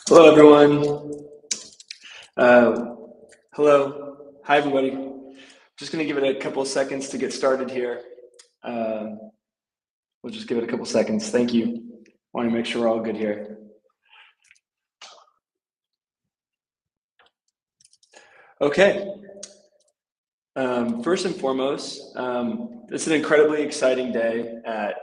Hello, everyone. Uh, hello. Hi, everybody. Just going to give it a couple of seconds to get started here. Um, we'll just give it a couple seconds. Thank you. Want to make sure we're all good here. Okay. First and foremost, it's an incredibly exciting day at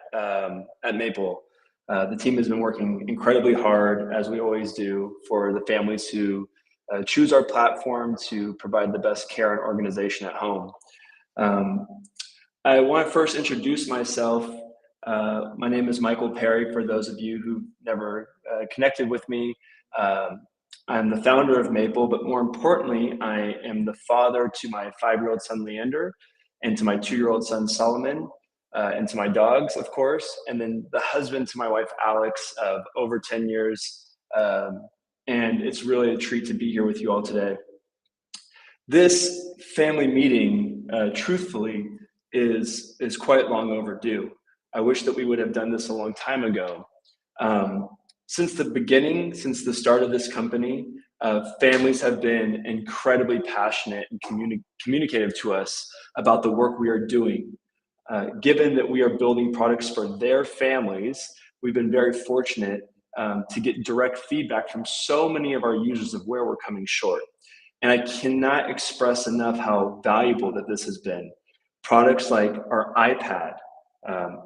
Maple. The team has been working incredibly hard, as we always do, for the families who choose our platform to provide the best care and organization at home. Um, I want to first introduce myself. My name is Michael Perry, for those of you who've never connected with me. Um, I'm the founder of Maple, but more importantly, I am the father to my 5-year-old son, Leander, and to my 2-year-old son, Solomon, and to my dogs, of course, and then the husband to my wife, Alex, of over 10 years. And it's really a treat to be here with you all today. This family meeting, truthfully, is quite long overdue. I wish that we would have done this a long time ago. Um, since the beginning, since the start of this company, families have been incredibly passionate and communicative to us about the work we are doing. Given that we are building products for their families, we've been very fortunate to get direct feedback from so many of our users of where we're coming short. And I cannot express enough how valuable that this has been. Products like our iPad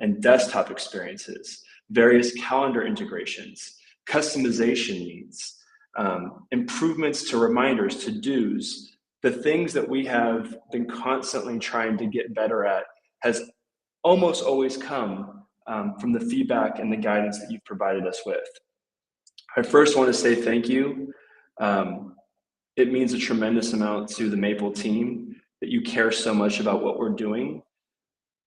and desktop experiences, various calendar integrations, customization needs, improvements to reminders, to-dos, the things that we have been constantly trying to get better at has almost always come from the feedback and the guidance that you've provided us with. I first want to say thank you. It means a tremendous amount to the Maple team that you care so much about what we're doing.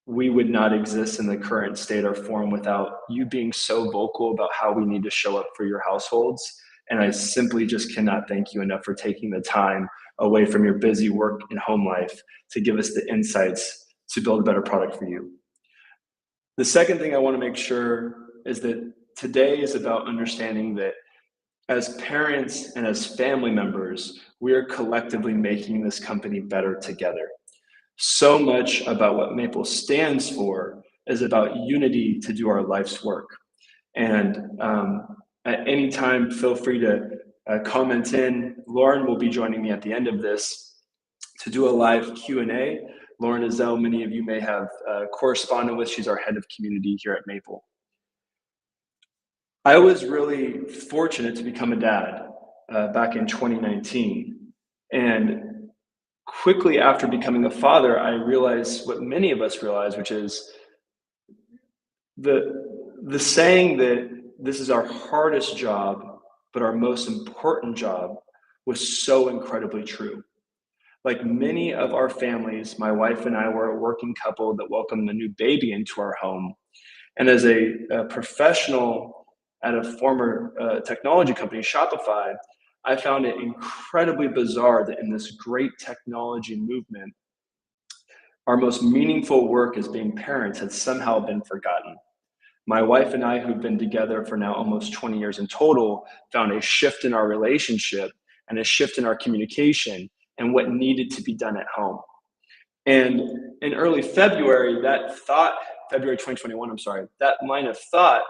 We would not exist in the current state or form without you being so vocal about how we need to show up for your households. And I simply just cannot thank you enough for taking the time away from your busy work and home life to give us the insights to build a better product for you. The second thing I want to make sure is that today is about understanding that as parents and as family members, we are collectively making this company better together. So much about what Maple stands for is about unity to do our life's work. And at any time, feel free to comment in. Lauren will be joining me at the end of this to do a live Q&A. Lauren Azell, many of you may have corresponded with. She's our head of community here at Maple. I was really fortunate to become a dad back in 2019. And quickly after becoming a father, I realized what many of us realize, which is the saying that this is our hardest job, but our most important job, was so incredibly true. Like many of our families, my wife and I were a working couple that welcomed a new baby into our home. And as a professional at a former technology company, Shopify, I found it incredibly bizarre that in this great technology movement, our most meaningful work as being parents had somehow been forgotten. My wife and I, who've been together for now almost 20 years in total, found a shift in our relationship and a shift in our communication and what needed to be done at home. And in early February, February 2021, I'm sorry, that line of thought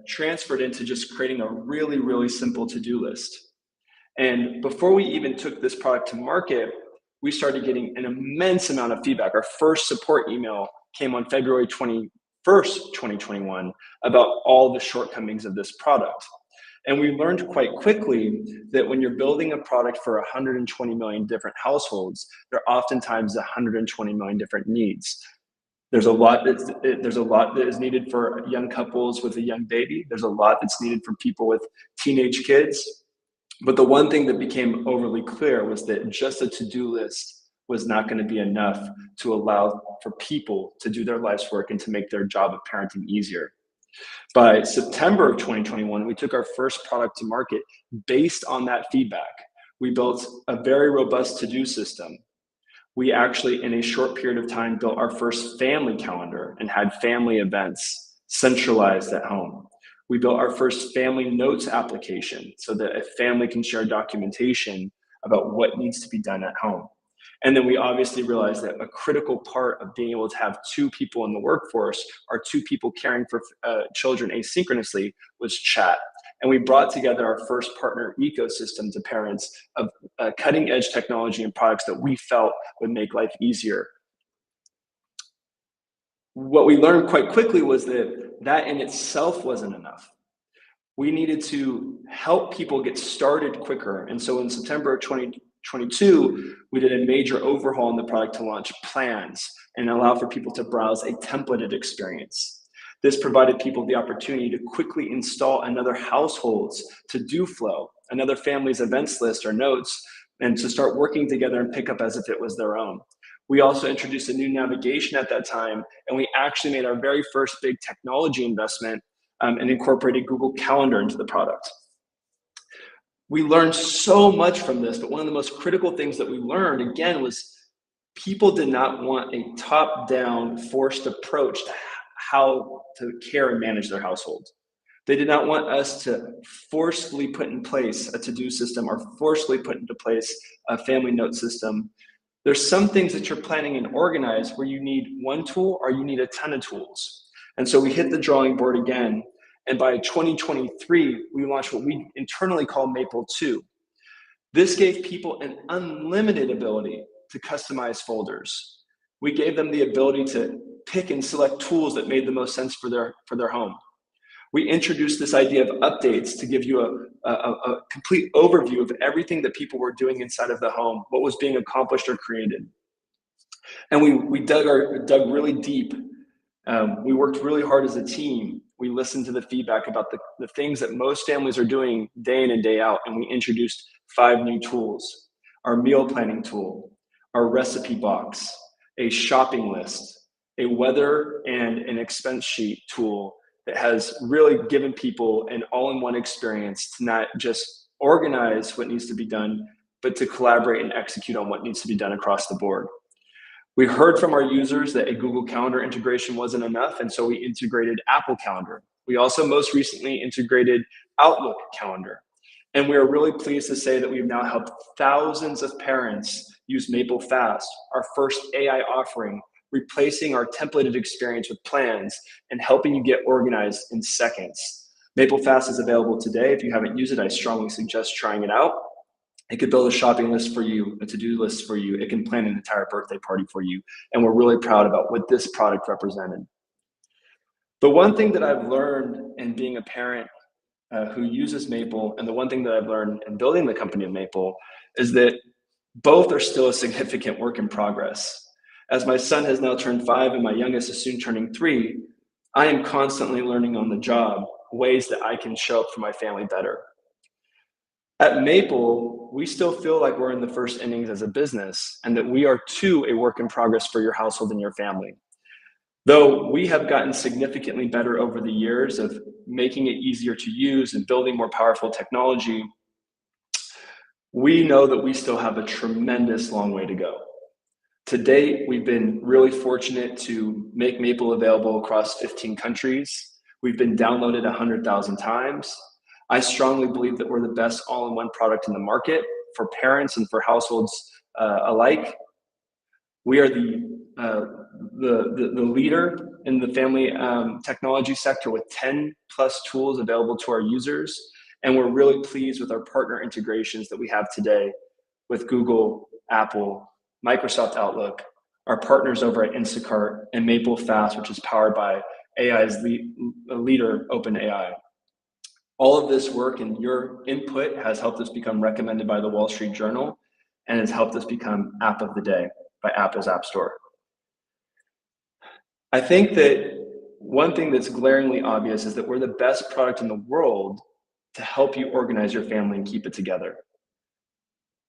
transferred into just creating a really, really simple to-do list. And before we even took this product to market, we started getting an immense amount of feedback. Our first support email came on February 21st, 2021, about all the shortcomings of this product. And we learned quite quickly that when you're building a product for 120 million different households, there are oftentimes 120 million different needs. There's a lot that is needed for young couples with a young baby. There's a lot that's needed for people with teenage kids. But the one thing that became overly clear was that just a to-do list was not going to be enough to allow for people to do their life's work and to make their job of parenting easier. By September of 2021, we took our first product to market based on that feedback. We built a very robust to-do system. We actually, in a short period of time, built our first family calendar and had family events centralized at home. We built our first family notes application so that a family can share documentation about what needs to be done at home. And then we obviously realized that a critical part of being able to have two people in the workforce or two people caring for children asynchronously was chat. And we brought together our first partner ecosystem to parents of cutting edge technology and products that we felt would make life easier. What we learned quite quickly was that that in itself wasn't enough. We needed to help people get started quicker. And so in September of 2022, we did a major overhaul in the product to launch plans and allow for people to browse a templated experience. This provided people the opportunity to quickly install another household's to-do flow, another family's events list or notes, and to start working together and pick up as if it was their own. We also introduced a new navigation at that time, and we actually made our very first big technology investment and incorporated Google Calendar into the product. We learned so much from this, but one of the most critical things that we learned, again, was people did not want a top-down forced approach to how to care and manage their household. They did not want us to forcefully put in place a to-do system or forcefully put into place a family note system. There's some things that you're planning and organize where you need one tool or you need a ton of tools. And so we hit the drawing board again. And by 2023, we launched what we internally call Maple 2. This gave people an unlimited ability to customize folders. We gave them the ability to pick and select tools that made the most sense for their home. We introduced this idea of updates to give you a complete overview of everything that people were doing inside of the home, what was being accomplished or created. And we dug really deep. We worked really hard as a team. We listened to the feedback about the things that most families are doing day in and day out, and we introduced 5 new tools: our meal planning tool, our recipe box, a shopping list, a weather and an expense sheet tool that has really given people an all-in-one experience to not just organize what needs to be done, but to collaborate and execute on what needs to be done across the board. We heard from our users that a Google Calendar integration wasn't enough, and so we integrated Apple Calendar. We also most recently integrated Outlook Calendar. And we are really pleased to say that we've now helped thousands of parents use Maple Fast, our first AI offering, replacing our templated experience with plans and helping you get organized in seconds. Maple Fast is available today. If you haven't used it, I strongly suggest trying it out. It could build a shopping list for you, a to-do list for you. It can plan an entire birthday party for you. And we're really proud about what this product represented. The one thing that I've learned in being a parent who uses Maple, and the one thing that I've learned in building the company of Maple, is that both are still a significant work in progress. As my son has now turned 5 and my youngest is soon turning 3, I am constantly learning on the job ways that I can show up for my family better. At Maple, we still feel like we're in the first innings as a business, and that we are too a work in progress for your household and your family. Though we have gotten significantly better over the years of making it easier to use and building more powerful technology, we know that we still have a tremendous long way to go. To date, we've been really fortunate to make Maple available across 15 countries. We've been downloaded 100,000 times. I strongly believe that we're the best all-in-one product in the market for parents and for households alike. We are the leader in the family technology sector with 10 plus tools available to our users. And we're really pleased with our partner integrations that we have today with Google, Apple, Microsoft Outlook, our partners over at Instacart, and Maple Fast, which is powered by AI's leader, OpenAI. All of this work and your input has helped us become recommended by the Wall Street Journal and has helped us become App of the Day by Apple's App Store. I think that one thing that's glaringly obvious is that we're the best product in the world to help you organize your family and keep it together.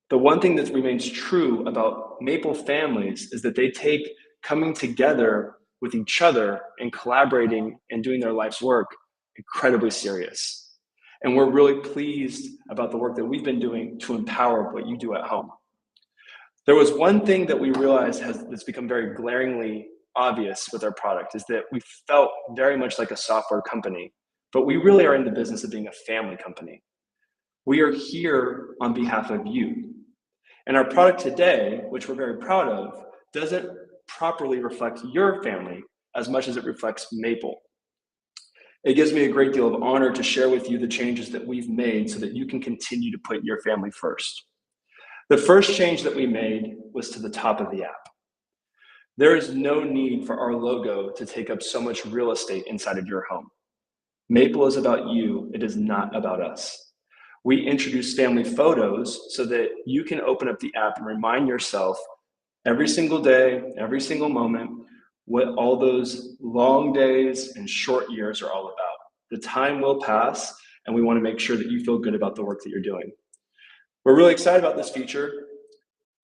The one thing that remains true about Maple families is that they take coming together with each other and collaborating and doing their life's work incredibly serious. And we're really pleased about the work that we've been doing to empower what you do at home. There was one thing that we realized that's become very glaringly obvious with our product is that we felt very much like a software company but we really are in the business of being a family company. We are here on behalf of you. And our product today, which we're very proud of, doesn't properly reflect your family as much as it reflects Maple. It gives me a great deal of honor to share with you the changes that we've made so that you can continue to put your family first. The first change that we made was to the top of the app. There is no need for our logo to take up so much real estate inside of your home. Maple is about you, it is not about us. We introduce family photos so that you can open up the app and remind yourself every single day, every single moment, what all those long days and short years are all about. The time will pass, and we want to make sure that you feel good about the work that you're doing. We're really excited about this feature.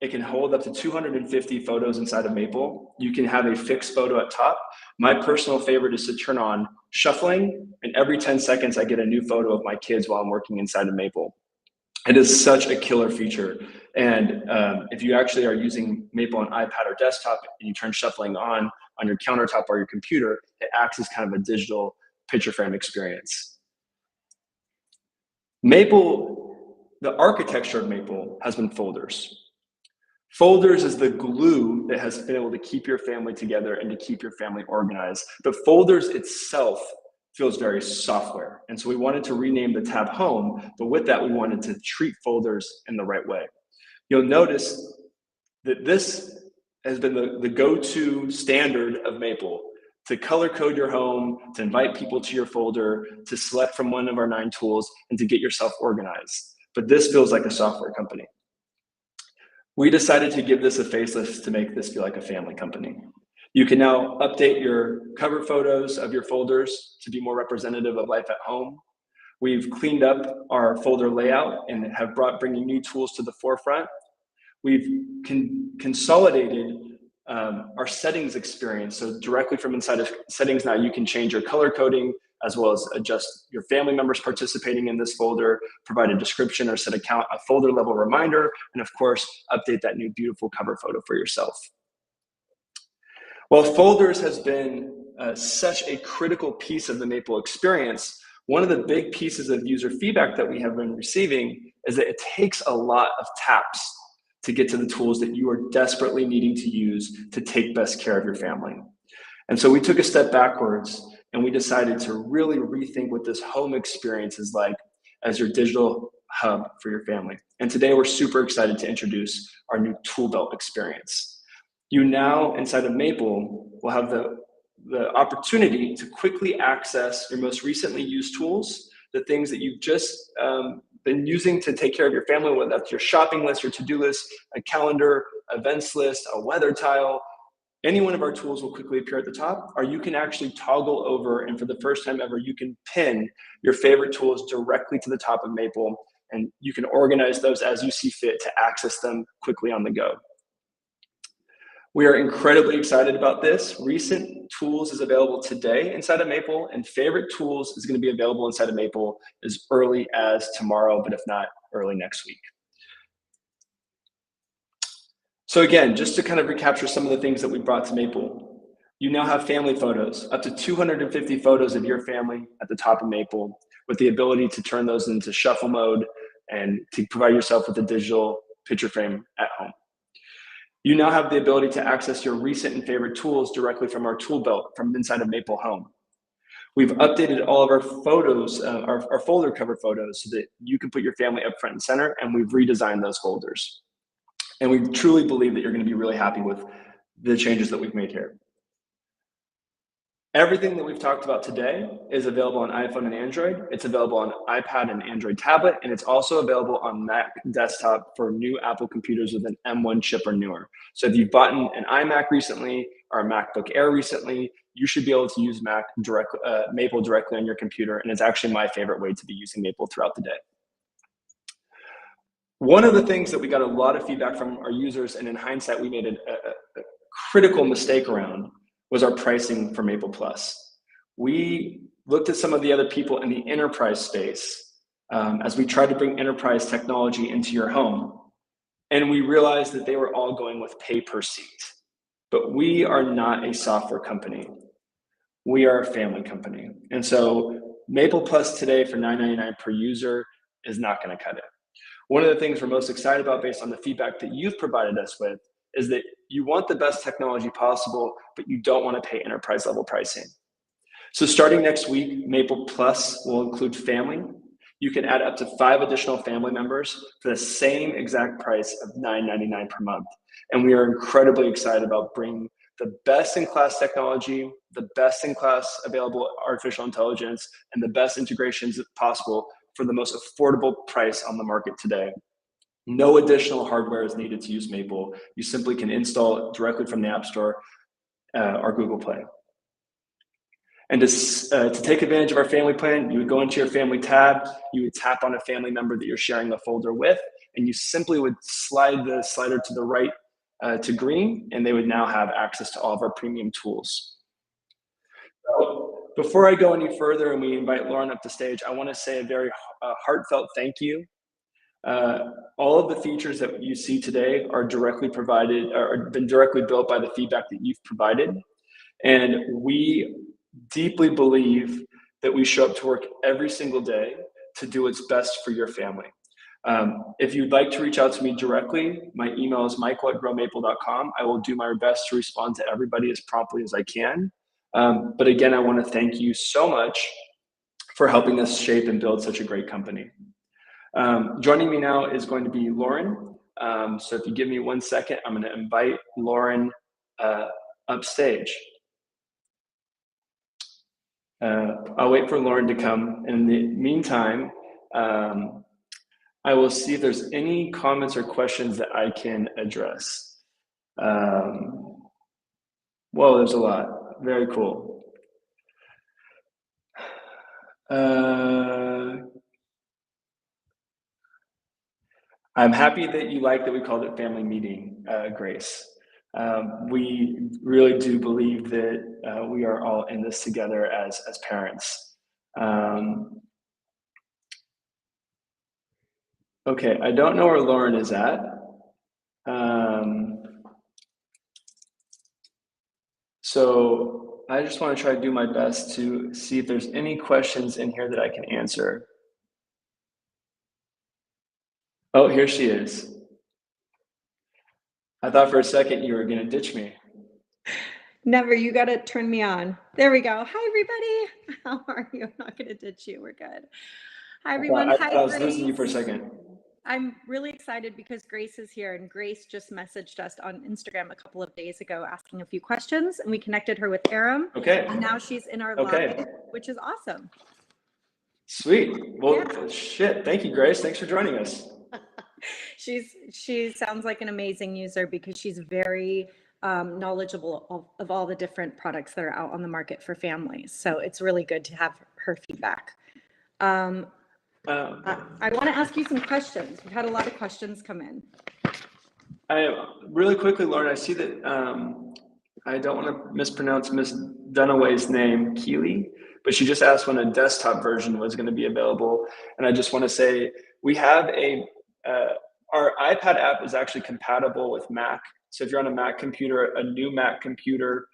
It can hold up to 250 photos inside of Maple. You can have a fixed photo at top. My personal favorite is to turn on shuffling, and every 10 seconds I get a new photo of my kids while I'm working inside of Maple. It is such a killer feature. And if you actually are using Maple on iPad or desktop and you turn shuffling on your countertop or your computer, it acts as kind of a digital picture frame experience. Maple, the architecture of Maple has been folders. Folders is the glue that has been able to keep your family together and to keep your family organized. But folders itself feels very software. And so we wanted to rename the tab Home, but with that, we wanted to treat folders in the right way. You'll notice that this has been the go-to standard of Maple to color code your home, to invite people to your folder, to select from one of our 9 tools, and to get yourself organized. But this feels like a software company. We decided to give this a facelift to make this feel like a family company. You can now update your cover photos of your folders to be more representative of life at home. We've cleaned up our folder layout and have bringing new tools to the forefront. We've consolidated our settings experience. So directly from inside of settings now, you can change your color coding as well as adjust your family members participating in this folder, provide a description or set a folder level reminder, and of course, update that new beautiful cover photo for yourself. While folders has been such a critical piece of the Maple experience, one of the big pieces of user feedback that we have been receiving is that it takes a lot of taps to get to the tools that you are desperately needing to use to take best care of your family. And so we took a step backwards and we decided to really rethink what this home experience is like as your digital hub for your family. And today we're super excited to introduce our new tool belt experience. You now, inside of Maple, will have the opportunity to quickly access your most recently used tools, the things that you've just been using to take care of your family, whether that's your shopping list, your to-do list, a calendar, events list, a weather tile. Any one of our tools will quickly appear at the top, or you can actually toggle over, and for the first time ever, you can pin your favorite tools directly to the top of Maple, and you can organize those as you see fit to access them quickly on the go. We are incredibly excited about this. Recent Tools is available today inside of Maple, and Favorite Tools is going to be available inside of Maple as early as tomorrow, but if not, early next week. So again, just to kind of recapture some of the things that we brought to Maple, you now have family photos, up to 250 photos of your family at the top of Maple, with the ability to turn those into shuffle mode and to provide yourself with a digital picture frame at home. You now have the ability to access your recent and favorite tools directly from our tool belt from inside of Maple Home. We've updated all of our photos, our folder cover photos, so that you can put your family up front and center, and we've redesigned those folders. And we truly believe that you're going to be really happy with the changes that we've made here. Everything that we've talked about today is available on iPhone and Android. It's available on iPad and Android tablet, and it's also available on Mac desktop for new Apple computers with an M1 chip or newer. So if you've bought an iMac recently or a MacBook Air recently, you should be able to use Maple directly on your computer, and it's actually my favorite way to be using Maple throughout the day. One of the things that we got a lot of feedback from our users, and in hindsight, we made a critical mistake around, was our pricing for Maple Plus. We looked at some of the other people in the enterprise space as we tried to bring enterprise technology into your home, and we realized that they were all going with pay per seat. But we are not a software company. We are a family company. And so Maple Plus today for $9.99 per user is not going to cut it. One of the things we're most excited about based on the feedback that you've provided us with is that you want the best technology possible, but you don't want to pay enterprise level pricing. So starting next week, Maple Plus will include family. You can add up to 5 additional family members for the same exact price of $9.99 per month. And we are incredibly excited about bringing the best in class technology, the best in class available artificial intelligence, and the best integrations possible for the most affordable price on the market today. No additional hardware is needed to use Maple. You simply can install it directly from the App Store or Google Play. And to take advantage of our family plan, you would go into your family tab, you would tap on a family member that you're sharing the folder with, and you simply would slide the slider to the right to green, and they would now have access to all of our premium tools. So before I go any further and we invite Lauren up to stage, I want to say a very heartfelt thank you. All of the features that you see today are directly provided or been directly built by the feedback that you've provided. And we deeply believe that we show up to work every single day to do what's best for your family. If you'd like to reach out to me directly, my email is michael@growmaple.com. I will do my best to respond to everybody as promptly as I can. But again, I want to thank you so much for helping us shape and build such a great company. Joining me now is going to be Lauren. So if you give me 1 second, I'm going to invite Lauren upstage. I'll wait for Lauren to come. In the meantime, I will see if there's any comments or questions that I can address. Whoa, there's a lot. Very cool. I'm happy that you like that we called it family meeting, Grace. We really do believe that we are all in this together as parents. Okay, I don't know where Lauren is at. So I just want to try to do my best to see if there's any questions in here that I can answer. Oh, here she is. I thought for a second you were going to ditch me. Never, you got to turn me on. There we go. Hi, everybody. How are you? I'm not going to ditch you. We're good. Hi, everyone. I was losing you for a second. I'm really excited because Grace is here, and Grace just messaged us on Instagram a couple of days ago asking a few questions, and we connected her with Aram. Okay. And now she's in our live, which is awesome. Sweet. Well, shit. Thank you, Grace. Thanks for joining us. She sounds like an amazing user because she's very knowledgeable of all the different products that are out on the market for families. So it's really good to have her feedback. I want to ask you some questions. We've had a lot of questions come in. Really quickly, Lauren, I see that I don't want to mispronounce Miss Dunaway's name, Keely, but she just asked when a desktop version was going to be available. And I just want to say we have our iPad app is actually compatible with Mac. So if you're on a Mac computer, a new Mac computer,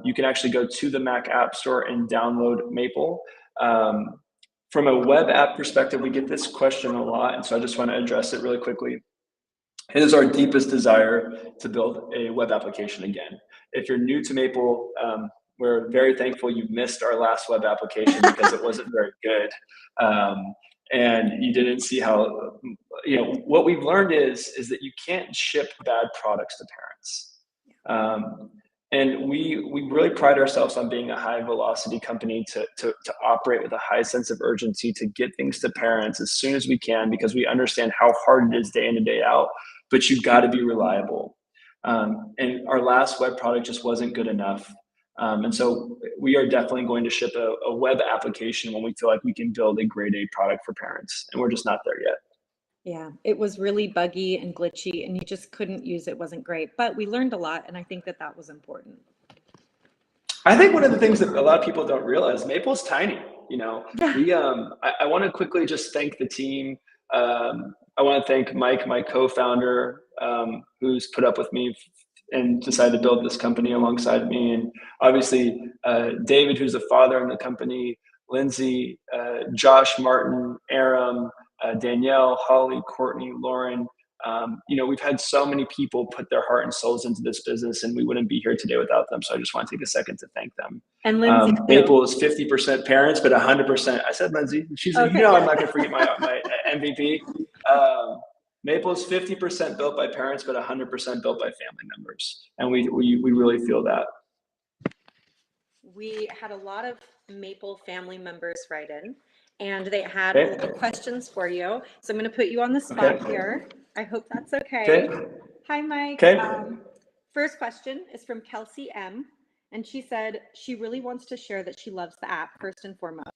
you can actually go to the Mac App Store and download Maple. From a web app perspective, we get this question a lot, and so I just want to address it really quickly. It is our deepest desire to build a web application again. If you're new to Maple, we're very thankful you missed our last web application because it wasn't very good. And you didn't see how, what we've learned is that you can't ship bad products to parents. And we really pride ourselves on being a high velocity company to operate with a high sense of urgency to get things to parents as soon as we can, because we understand how hard it is day in and day out, but you've got to be reliable. And our last web product just wasn't good enough. And so we are definitely going to ship a web application when we feel like we can build a grade A product for parents, and we're just not there yet. Yeah, it was really buggy and glitchy, and you just couldn't use it. Wasn't great, but we learned a lot, and I think that was important. I think one of the things that a lot of people don't realize, Maple's tiny. I want to quickly just thank the team. I want to thank Mike, my co-founder, who's put up with me and decided to build this company alongside me, and obviously David, who's the father in the company, Lindsay, Josh, Martin, Aram, Danielle, Holly, Courtney, Lauren. We've had so many people put their heart and souls into this business, and we wouldn't be here today without them. So I just want to take a second to thank them. And Lindsay, Maple is 50% parents, but 100%. I said Lindsay. She's, okay, I'm not going to forget my MVP. Maple is 50% built by parents, but 100% built by family members, and we really feel that. We had a lot of Maple family members write in, and they had a lot of questions for you. So I'm going to put you on the spot here. I hope that's okay. Hi, Mike. First question is from Kelsey M. And she said she really wants to share that she loves the app first and foremost.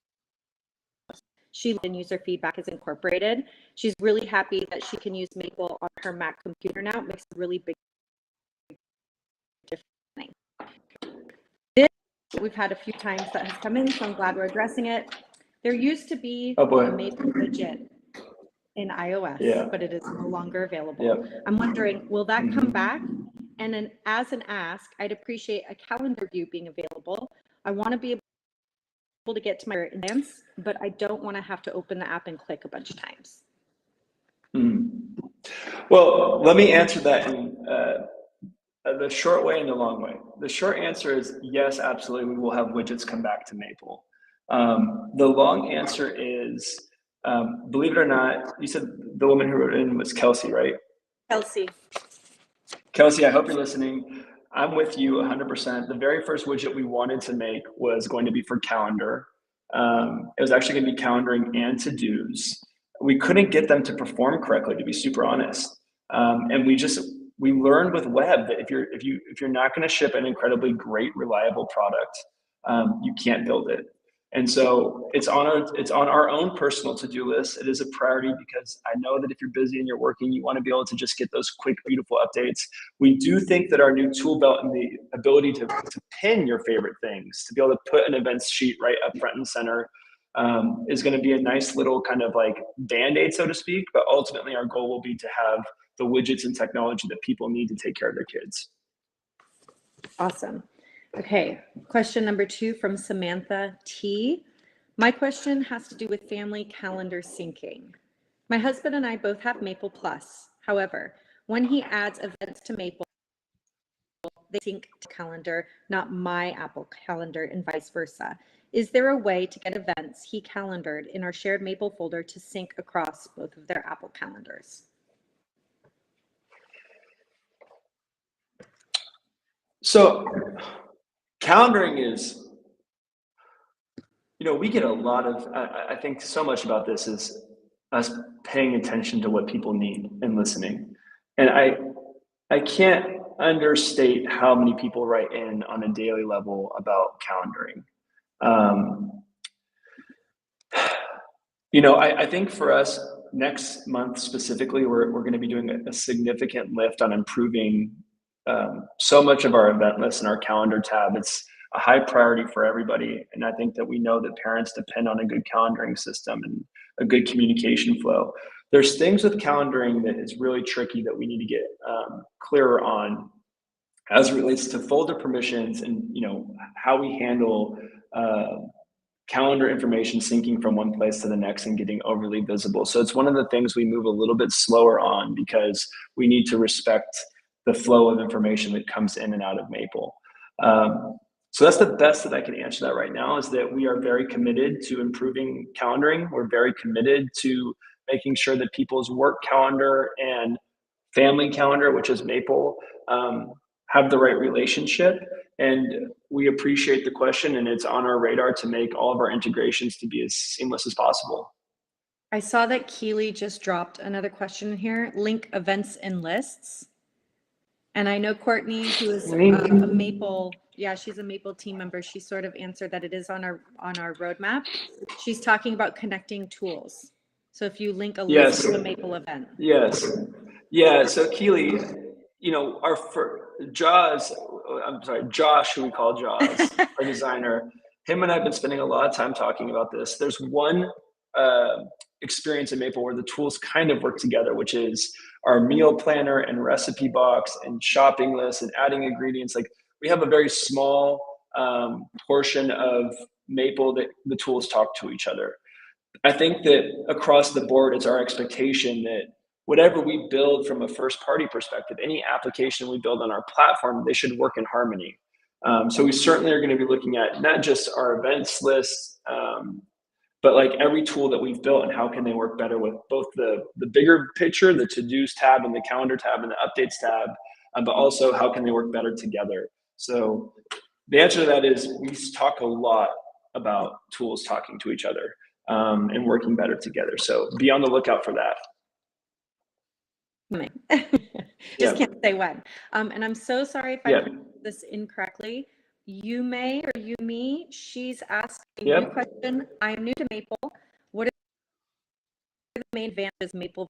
And user feedback is incorporated. She's really happy that she can use Maple on her Mac computer now. It makes a really big difference. We've had a few times that has come in, so I'm glad we're addressing it. There used to be a Maple widget in iOS, but it is no longer available. I'm wondering, will that come back? And then as an ask, I'd appreciate a calendar view being available. I want to be able to get to my events, but I don't want to have to open the app and click a bunch of times. Well, let me answer that in the short way and the long way. The short answer is yes, absolutely. We will have widgets come back to Maple. The long answer is, believe it or not, you said the woman who wrote in was Kelsey, right? Kelsey, I hope you're listening. I'm with you 100%. The very first widget we wanted to make was going to be for calendar. It was actually going to be calendaring and to-dos. We couldn't get them to perform correctly, to be super honest. And we learned with web that if you're not going to ship an incredibly great, reliable product, you can't build it. And so it's on our own personal to-do list. It is a priority because I know that if you're busy and you're working, you want to be able to just get those quick, beautiful updates. We do think that our new tool belt and the ability to pin your favorite things, to be able to put an events sheet right up front and center, is going to be a nice little kind of like Band-Aid, so to speak. But ultimately, our goal will be to have the widgets and technology that people need to take care of their kids. Awesome. Okay, question number 2 from Samantha T. My question has to do with family calendar syncing. My husband and I both have Maple Plus. However, when he adds events to Maple, they sync to calendar, not my Apple Calendar, and vice versa. Is there a way to get events he calendared in our shared Maple folder to sync across both of their Apple calendars? So calendaring is, we get a lot of, I think so much about this is us paying attention to what people need and listening. And I can't understate how many people write in on a daily level about calendaring. I think for us next month specifically, we're going to be doing a significant lift on improving so much of our event list and our calendar tab. It's a high priority for everybody. And I think that we know that parents depend on a good calendaring system and a good communication flow. There's things with calendaring that is really tricky that we need to get clearer on as it relates to folder permissions and, how we handle calendar information syncing from one place to the next and getting overly visible. So it's one of the things we move a little bit slower on because we need to respect the flow of information that comes in and out of Maple. So that's the best that I can answer that right now, is that we are very committed to improving calendaring. We're very committed to making sure that people's work calendar and family calendar, which is Maple, have the right relationship. And we appreciate the question, and it's on our radar to make all of our integrations to be as seamless as possible. I saw that Keely just dropped another question here, link events and lists. And I know Courtney, who is a Maple, she's a Maple team member. She sort of answered that it is on our roadmap. She's talking about connecting tools. So if you link a list to a Maple event. Yes. Yeah. So Keely, Josh, who we call Jaws, our designer, him and I have been spending a lot of time talking about this. There's one experience in Maple where the tools kind of work together, which is our meal planner and recipe box and shopping list and adding ingredients. Like, we have a very small portion of Maple, that the tools talk to each other. I think that across the board, it's our expectation that whatever we build from a first party perspective, any application we build on our platform, they should work in harmony. So we certainly are going to be looking at not just our events list, but like every tool that we've built and how can they work better with both the bigger picture, the to-dos tab and the calendar tab and the updates tab, but also how can they work better together. So the answer to that is we talk a lot about tools talking to each other and working better together. So be on the lookout for that. Just can't say when. And I'm so sorry if I pronounced this incorrectly. You may or you me, she's asked a new question. I am new to Maple. What are the main advantages Maple?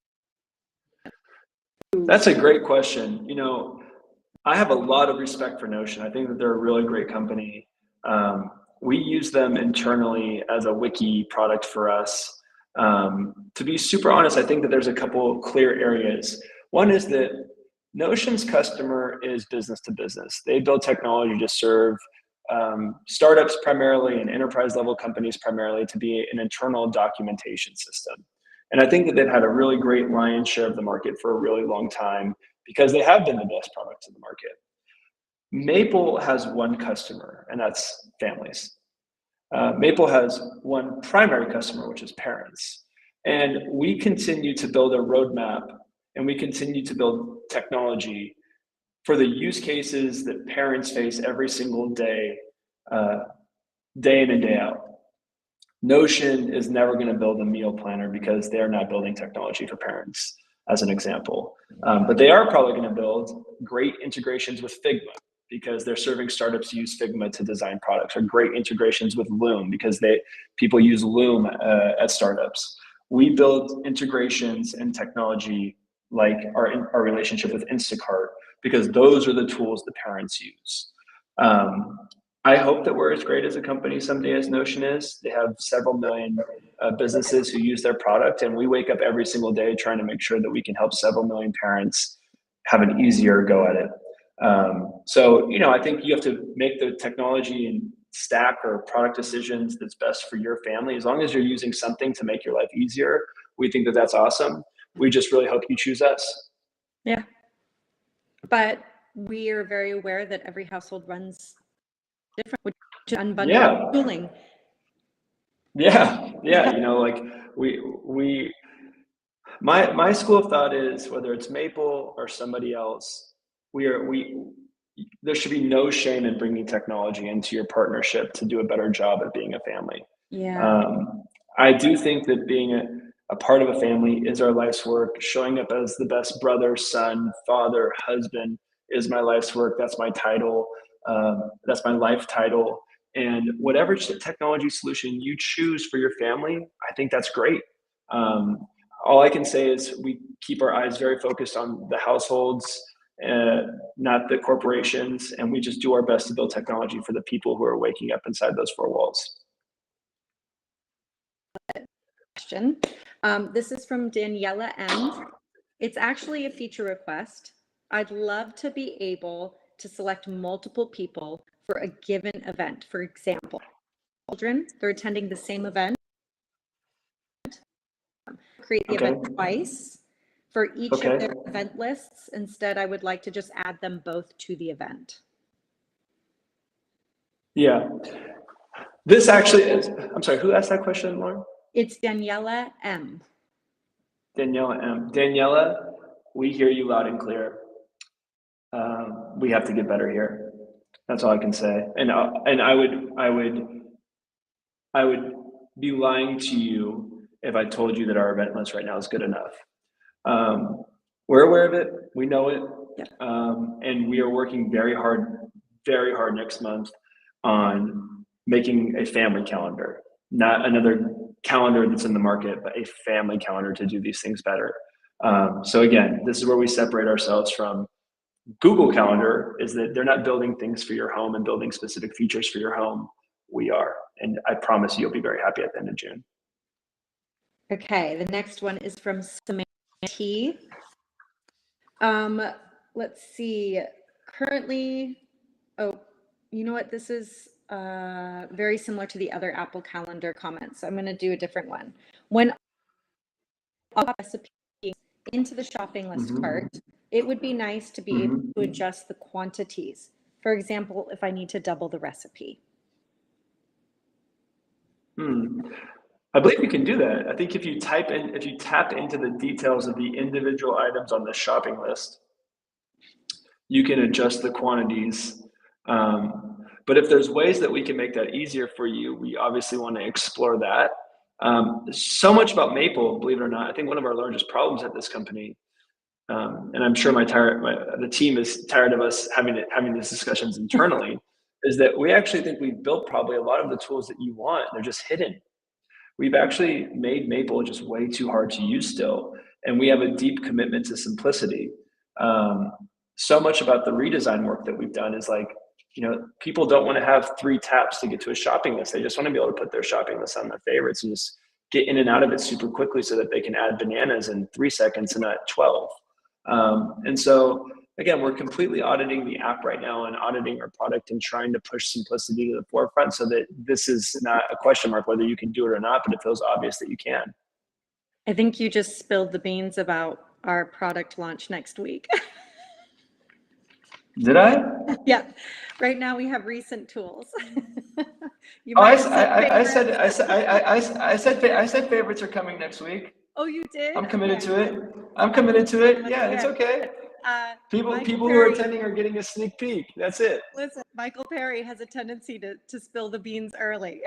That's a great question. You know, I have a lot of respect for Notion. I think that they're a really great company. We use them internally as a wiki product for us. To be super honest, I think that there's a couple clear areas. One is that Notion's customer is business to business. They build technology to serve startups primarily and enterprise level companies primarily to be an internal documentation system. And I think that they've had a really great lion's share of the market for a really long time because they have been the best products in the market. Maple has one customer, and that's families. Maple has one primary customer, which is parents. And we continue to build a roadmap and we continue to build technology for the use cases that parents face every single day, day in and day out. Notion is never going to build a meal planner because they're not building technology for parents, as an example. But they are probably going to build great integrations with Figma because they're serving startups who use Figma to design products, or great integrations with Loom because people use Loom at startups. We build integrations and technology like our relationship with Instacart because those are the tools the parents use. I hope that we're as great as a company someday as Notion is. They have several million businesses who use their product, and we wake up every single day trying to make sure that we can help several million parents have an easier go at it. So, you know, I think you have to make the technology and stack or product decisions that's best for your family. As long as you're using something to make your life easier, we think that that's awesome. We just really hope you choose us. Yeah. But we are very aware that every household runs different, which is unbundled tooling. Yeah. You know, like my school of thought is whether it's Maple or somebody else, there should be no shame in bringing technology into your partnership to do a better job at being a family. Yeah. I do think that being a part of a family is our life's work. Showing up as the best brother, son, father, husband is my life's work. That's my title. That's my life title. And whatever technology solution you choose for your family, I think that's great. All I can say is we keep our eyes very focused on the households, not the corporations, and we just do our best to build technology for the people who are waking up inside those four walls. Question. This is from Daniela M. It's actually a feature request. I'd love to be able to select multiple people for a given event. For example, children, they're attending the same event. Create the event twice for each of their event lists. Instead, I would like to just add them both to the event. Yeah. This actually is, I'm sorry, who asked that question, Lauren? It's Daniela M. Daniela M. Daniela, we hear you loud and clear. We have to get better here. That's all I can say. And I would be lying to you if I told you that our event list right now is good enough. We're aware of it. We know it. And we are working very hard next month on making a family calendar, not another calendar that's in the market, but a family calendar to do these things better. So again, this is where we separate ourselves from Google Calendar, is that they're not building things for your home and building specific features for your home. We are. And I promise you'll be very happy at the end of June. Okay, the next one is from Samantha T. Let's see. Currently, oh, you know what? This is very similar to the other Apple Calendar comments. I'm going to do a different one. When I'll recipe into the shopping list cart, it would be nice to be able to adjust the quantities. For example, if I need to double the recipe. I believe you can do that. I think if you tap into the details of the individual items on the shopping list, you can adjust the quantities. But if there's ways that we can make that easier for you, we obviously want to explore that. So much about Maple, believe it or not, I think one of our largest problems at this company, and I'm sure the team is tired of us having these discussions internally, is that we actually think we've built probably a lot of the tools that you want. They're just hidden. We've actually made Maple just way too hard to use still, and we have a deep commitment to simplicity. So much about the redesign work that we've done is like, people don't want to have 3 taps to get to a shopping list. They just want to be able to put their shopping list on their favorites and just get in and out of it super quickly so that they can add bananas in 3 seconds and not 12. And so again, we're completely auditing the app right now and auditing our product and trying to push simplicity to the forefront so that this is not a question mark whether you can do it or not, but it feels obvious that you can. I think you just spilled the beans about our product launch next week. Did I? Yeah. Right now we have recent tools. I said favorites are coming next week. Oh, you did? I'm committed to it. Yeah, it's okay. People who are attending are getting a sneak peek. That's it. Listen, Michael Perry has a tendency to spill the beans early.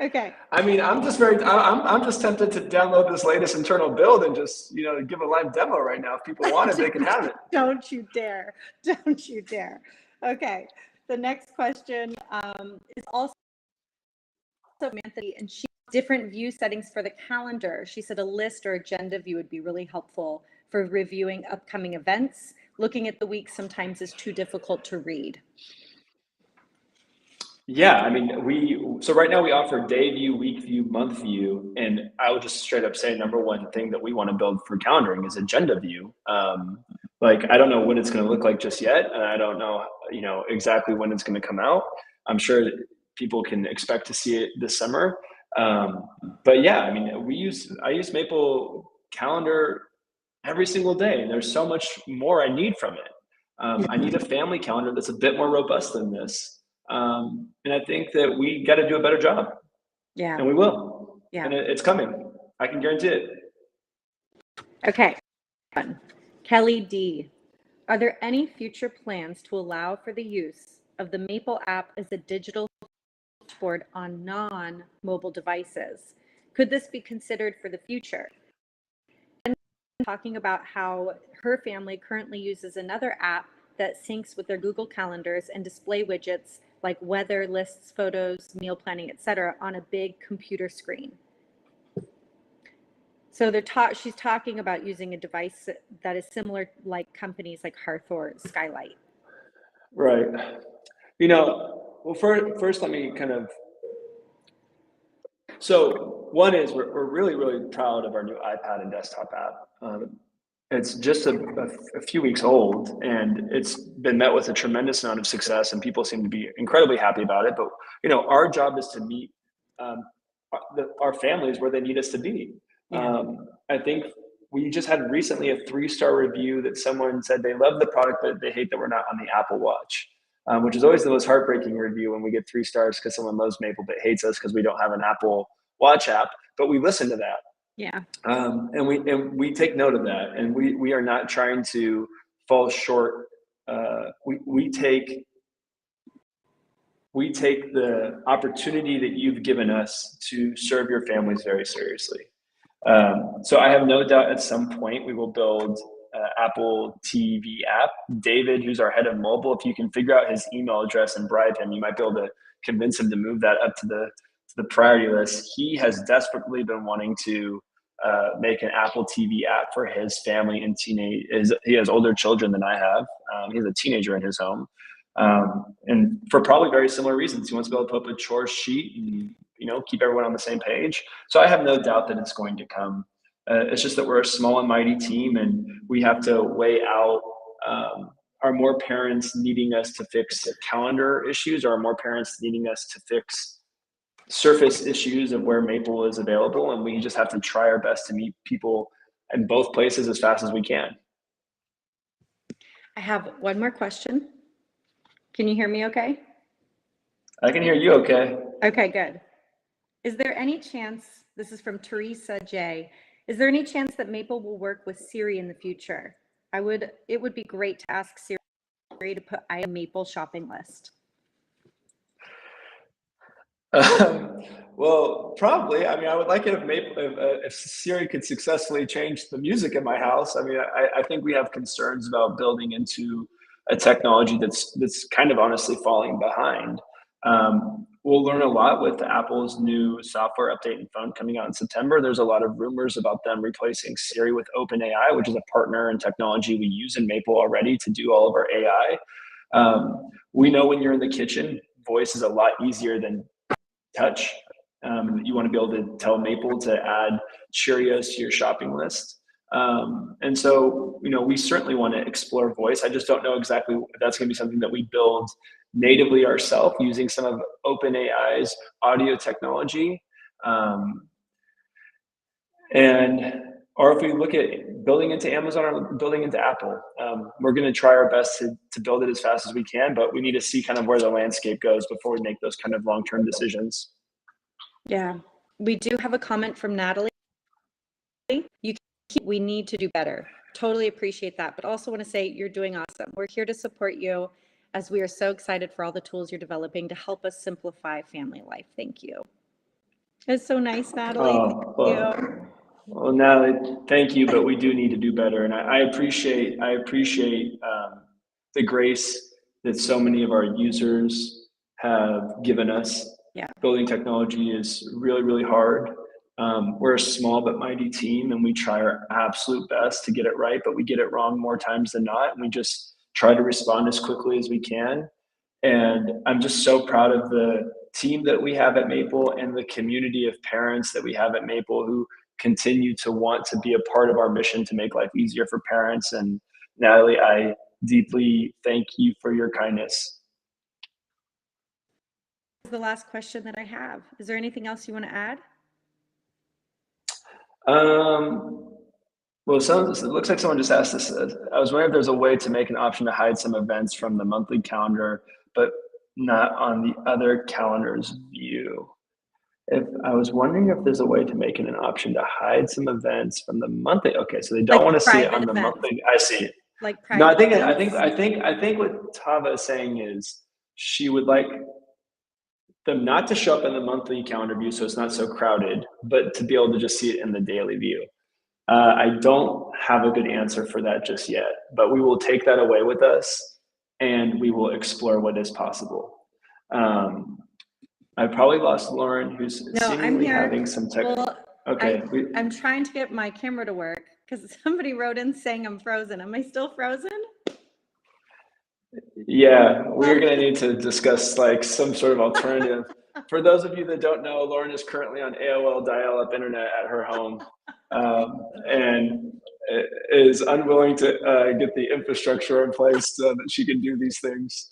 Okay. I mean, I'm just tempted to download this latest internal build and just, give a live demo right now. If people want it, they can have it. Don't you dare. Don't you dare. Okay. The next question is also Anthony, and she different view settings for the calendar. She said a list or agenda view would be really helpful for reviewing upcoming events. Looking at the week sometimes is too difficult to read. Yeah, I mean, so right now we offer day view, week view, month view, and I would just straight up say number one thing that we want to build for calendaring is agenda view. I don't know what it's going to look like just yet, and I don't know, exactly when it's going to come out. I'm sure people can expect to see it this summer. But yeah, I mean, I use Maple Calendar every single day, and there's so much more I need from it. I need a family calendar that's a bit more robust than this. And I think that we got to do a better job. Yeah. And we will. Yeah. And it's coming. I can guarantee it. Okay. Kelly D. Are there any future plans to allow for the use of the Maple app as a digital board on non-mobile devices? Could this be considered for the future? And talking about how her family currently uses another app that syncs with their Google calendars and display widgets like weather, lists, photos, meal planning, etc., on a big computer screen. So she's talking about using a device that is similar, like companies like Hearth or Skylight. Right. Well, first let me so one is we're really, really proud of our new iPad and desktop app. It's just a few weeks old, and it's been met with a tremendous amount of success, and people seem to be incredibly happy about it. But our job is to meet our families where they need us to be. Yeah. I think we just had recently a 3-star review that someone said they love the product, but they hate that we're not on the Apple Watch, which is always the most heartbreaking review when we get 3 stars because someone loves Maple but hates us because we don't have an Apple Watch app. But we listen to that. Yeah. And we take note of that, and we are not trying to fall short. We take the opportunity that you've given us to serve your families very seriously. So I have no doubt at some point we will build Apple TV app. David, who's our head of mobile, if you can figure out his email address and bribe him, you might be able to convince him to move that up to the priority list. He has desperately been wanting to make an Apple TV app for his family and teenage. He has older children than I have. He has a teenager in his home, and for probably very similar reasons. He wants to be able to put up a chore sheet and keep everyone on the same page. So I have no doubt that it's going to come. It's just that we're a small and mighty team, and we have to weigh out are more parents needing us to fix calendar issues, or are more parents needing us to fix surface issues of where Maple is available? And we just have to try our best to meet people in both places as fast as we can. I have one more question. Can you hear me okay? I can hear you okay. Okay, good. Is there any chance, this is from Teresa J, is there any chance that Maple will work with Siri in the future? It would be great to ask Siri to put I Maple shopping list. Well, probably. I mean, I would like it if Siri could successfully change the music in my house. I mean, I think we have concerns about building into a technology that's kind of honestly falling behind. We'll learn a lot with Apple's new software update and phone coming out in September. There's a lot of rumors about them replacing Siri with OpenAI, which is a partner and technology we use in Maple already to do all of our AI. We know when you're in the kitchen, voice is a lot easier than touch. You want to be able to tell Maple to add Cheerios to your shopping list. And so, we certainly want to explore voice. I just don't know exactly if that's going to be something that we build natively ourselves using some of OpenAI's audio technology. Or if we look at building into Amazon or building into Apple, we're going to try our best to build it as fast as we can, but we need to see kind of where the landscape goes before we make those kind of long-term decisions. Yeah, we do have a comment from Natalie. We need to do better. Totally appreciate that, but also want to say you're doing awesome. We're here to support you as we are so excited for all the tools you're developing to help us simplify family life. Thank you. It's so nice, Natalie. Oh, well, Natalie, thank you, but we do need to do better. And I appreciate the grace that so many of our users have given us. Yeah. Building technology is really, really hard. We're a small but mighty team, and we try our absolute best to get it right, but we get it wrong more times than not. And we just try to respond as quickly as we can. And I'm just so proud of the team that we have at Maple and the community of parents that we have at Maple who continue to want to be a part of our mission to make life easier for parents. And Natalie, I deeply thank you for your kindness. The last question that I have. Is there anything else you want to add? Well, it looks like someone just asked this. I was wondering if there's a way to make an option to hide some events from the monthly calendar, but not on the other calendar's view. I was wondering if there's a way to make it an option to hide some events from the monthly. Okay, so they don't want to see it on the monthly. I see it. Like private. No, I think what Tava is saying is she would like them not to show up in the monthly calendar view, so it's not so crowded, but to be able to just see it in the daily view. I don't have a good answer for that just yet, but we will take that away with us and we will explore what is possible. I probably lost Lauren, who's seemingly having some technical. Okay. I'm trying to get my camera to work because somebody wrote in saying I'm frozen. Am I still frozen? Yeah, we're going to need to discuss like some sort of alternative. For those of you that don't know, Lauren is currently on AOL dial-up internet at her home and is unwilling to get the infrastructure in place so that she can do these things.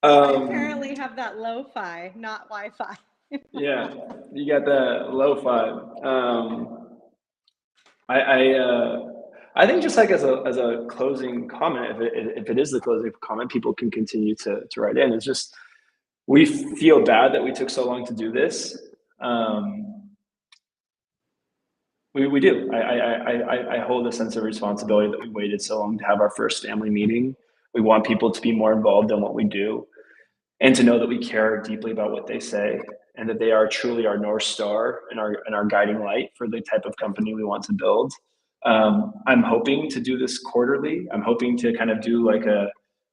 I apparently have that lo-fi, not Wi-Fi. Yeah, you got that lo-fi. I think just like as a closing comment, if it is the closing comment, people can continue to write in. It's just, we feel bad that we took so long to do this. We do. I hold a sense of responsibility that we waited so long to have our first family meeting. We want people to be more involved in what we do and to know that we care deeply about what they say and that they are truly our North Star and our guiding light for the type of company we want to build. I'm hoping to do this quarterly. I'm hoping to kind of do like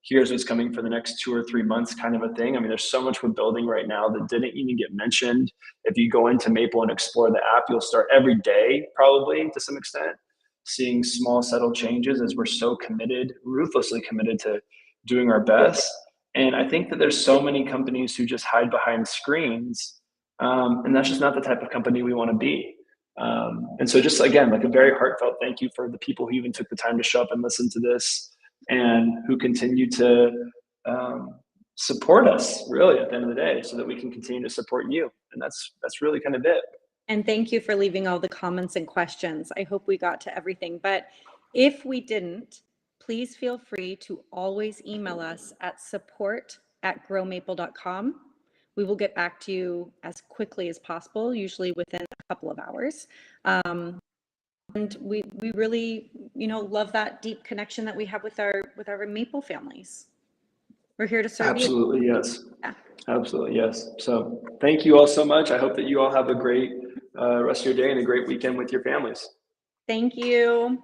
here's what's coming for the next 2 or 3 months kind of a thing. I mean, there's so much we're building right now that didn't even get mentioned. If you go into Maple and explore the app, you'll start every day, probably to some extent, seeing small, subtle changes as we're so committed, ruthlessly committed to doing our best. And I think that there's so many companies who just hide behind screens. And that's just not the type of company we want to be. And so just, again, like a very heartfelt thank you for the people who even took the time to show up and listen to this. and who continue to support us really at the end of the day, so that we can continue to support you. And that's really kind of it. And thank you for leaving all the comments and questions. I hope we got to everything, but if we didn't, please feel free to always email us at support@growmaple.com. We will get back to you as quickly as possible, usually within a couple of hours. And we really, love that deep connection that we have with our Maple families. We're here to serve Absolutely, you. yes. Yeah. Absolutely, yes. So thank you all so much. I hope that you all have a great rest of your day and a great weekend with your families. Thank you.